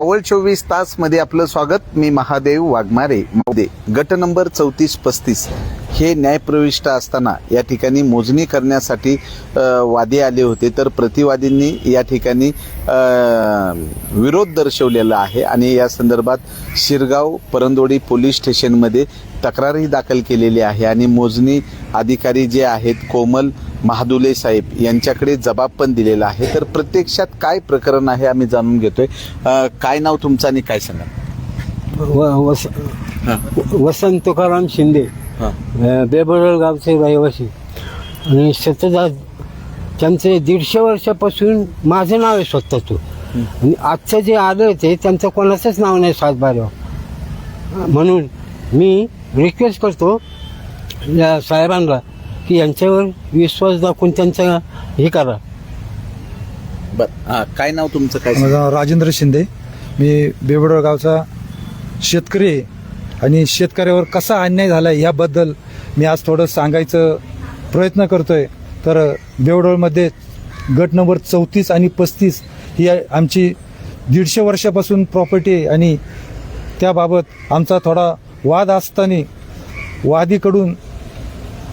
मावळ 24 तास मध्ये आपलं स्वागत. मी महादेव वाघमारे. गट नंबर 34-35 हे न्यायप्रविष्ट असताना या ठिकाणी मोजणी करण्यासाठी वादी आले होते, तर प्रतिवादींनी या ठिकाणी विरोध दर्शवलेला आहे आणि या संदर्भात शिरगाव परंदोडी पोलीस स्टेशनमध्ये तक्रारही दाखल केलेली आहे आणि मोजणी अधिकारी जे आहेत कोमल महादुले साहेब यांच्याकडे जबाब पण दिलेला आहे. तर प्रत्यक्षात काय प्रकरण आहे आम्ही जाणून घेतोय. काय नाव तुमचं आणि काय सांगा? वसंत तुकाराम शिंदे, बेबरळ गावचे रहिवासी आणि त्यांचे 150 वर्षापासून माझं नाव आहे स्वतःचं आणि आजचं जे आलं ते त्यांचं कोणाचंच नाव नाही सातबाऱ्यावर. म्हणून मी रिक्वेस्ट करतो या साहेबांना की यांच्यावर विश्वास दाखवून त्यांचं हे करा. बरं, काय नाव तुमचं काय? माझं नाव राजेंद्र शिंदे. मी बेबडोळ गावचा शेतकरी आहे आणि शेतकऱ्यावर कसा अन्याय झाला याबद्दल मी आज थोडं सांगायचं प्रयत्न करतोय. तर बेबडोळमध्ये गट नंबर 34 आणि 35 ही आमची 150 वर्षापासून प्रॉपर्टी आहे आणि त्याबाबत आमचा थोडा वाद असताना वादीकडून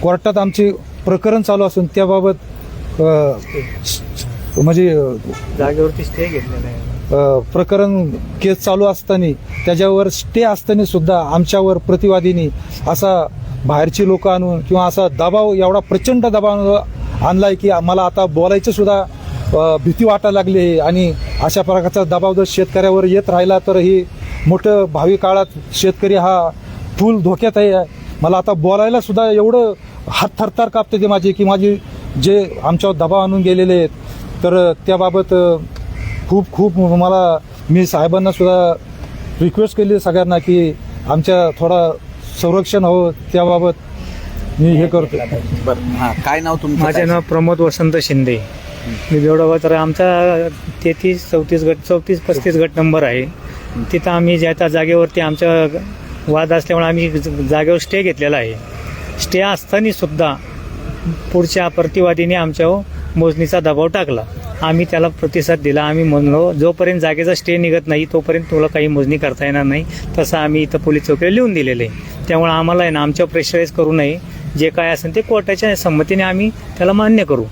कोर्टात आमचे प्रकरण चालू असून त्याबाबत म्हणजे जागेवरती स्टे घेतलेला आहे. प्रकरण केस चालू असताना त्याच्यावर स्टे असताना सुद्धा आमच्यावर प्रतिवादींनी असा बाहेरची लोक आणून किंवा असा दबाव, एवढा प्रचंड दबाव आणलाय की मला आता बोलायचं सुद्धा भीती वाटायला लागली. आणि अशा प्रकारचा दबाव जर शेतकऱ्यावर येत राहिला तर ही मोठं भावी काळात शेतकरी हा फुल धोक्यात आहे. मला आता बोलायला सुद्धा एवढं हात थरथर कापते ते माझे की माझे जे आमच्यावर दबाव आणून गेलेले आहेत. तर त्याबाबत खूप मला मी साहेबांना सुद्धा रिक्वेस्ट केली सगळ्यांना की आमच्या थोडा संरक्षण हवं, त्याबाबत मी हे करतो. बरं, काय नाव तुमचं? माझे नाव प्रमोद वसंत शिंदे. मी बेवडा तर आमचा 33-34-35 गट नंबर आहे. तिथं आम्ही ज्या जागेवरती आमच्या वाद असल्यामुळे आम्ही जागेवर स्टे घेतलेला आहे. स्टे असताना सुद्धा पुढच्या प्रतिवादीने आमच्यावर मोजणीचा दबाव टाकला. आम्ही त्याला प्रतिसाद दिला. आम्ही म्हणलो जोपर्यंत जागेचा स्टे निघत नाही तोपर्यंत तुला काही मोजणी करता येणार नाही, तसं आम्ही इथं पोलीस चौकीला लिहून दिलेलं आहे. त्यामुळे आम्हाला आहे ना आमच्यावर प्रेशराईज करू नये. जे काय असेल ते कोर्टाच्या संमतीने आम्ही त्याला मान्य करू.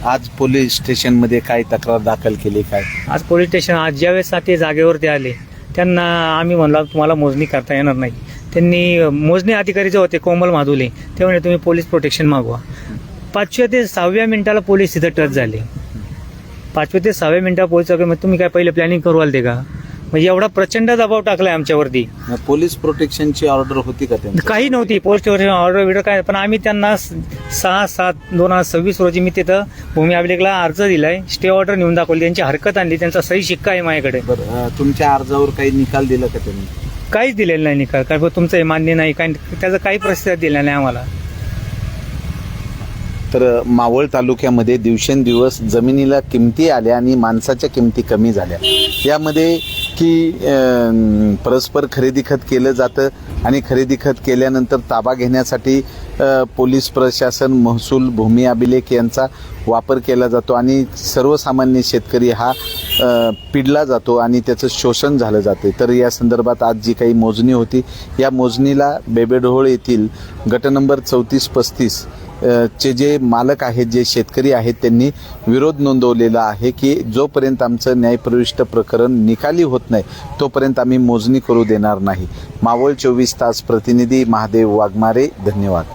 आज पोलीस स्टेशनमध्ये काय तक्रार दाखल केली? काय आज पोलीस स्टेशन आज ज्यावेळेस ते जागेवरती आले त्यांना आम्ही म्हणलो तुम्हाला मोजणी करता येणार नाही. त्यांनी मोजणी अधिकारी जे होते कोमल महादुले ते म्हणे तुम्ही पोलीस प्रोटेक्शन मागवा. 5व्या ते 6व्या मिनिटाला पोलीस तिथं टच झाले. 5व्या ते 6व्या मिनिटाला पोलीस तुम्ही काय पहिले प्लॅनिंग करू आलते का? म्हणजे एवढा प्रचंड दबाव टाकलाय आमच्यावरती. पोलीस प्रोटेक्शनची ऑर्डर होती का? काही नव्हती पोलीस ऑर्डर बिर्डर काय, पण आम्ही त्यांना 6/7/2026 रोजी मी तिथं भूमी अभिलेखला अर्ज दिलाय, स्टे ऑर्डर नेऊन दाखवली, त्यांची हरकत आणली, त्यांचा सही शिक्का आहे माझ्याकडे. तुमच्या अर्जावर काही निकाल दिला का त्यांनी? काहीच दिलेलं नाही निकाल. काय तुमचं हे मान्य नाही काय, त्याचा काही प्रतिसाद दिला नाही आम्हाला. तर मावळ तालुक्यामध्ये दिवसेंदिवस जमिनीला किमती आल्या आणि माणसाच्या किमती कमी झाल्या. यामध्ये की परस्पर खरेदी खत केलं जातं आणि खरेदी खत केल्यानंतर ताबा घेण्यासाठी पोलीस प्रशासन, महसूल, भूमी अभिलेख यांचा वापर केला जातो आणि सर्वसामान्य शेतकरी हा पिडला जातो आणि त्याचं शोषण झालं जाते. तर या संदर्भात आज जी काही मोजणी होती या मोजणीला बेबडोळ येथील गट नंबर 34-35 चे जे मालक आहेत, जे शेतकरी आहेत, त्यांनी विरोध नोंदवलेला आहे की जोपर्यंत आमचं न्यायप्रविष्ट प्रकरण निकाली होत नाही तोपर्यंत आम्ही मोजणी करू देणार नाही. मावळ 24 तास प्रतिनिधी महादेव वाघमारे. धन्यवाद.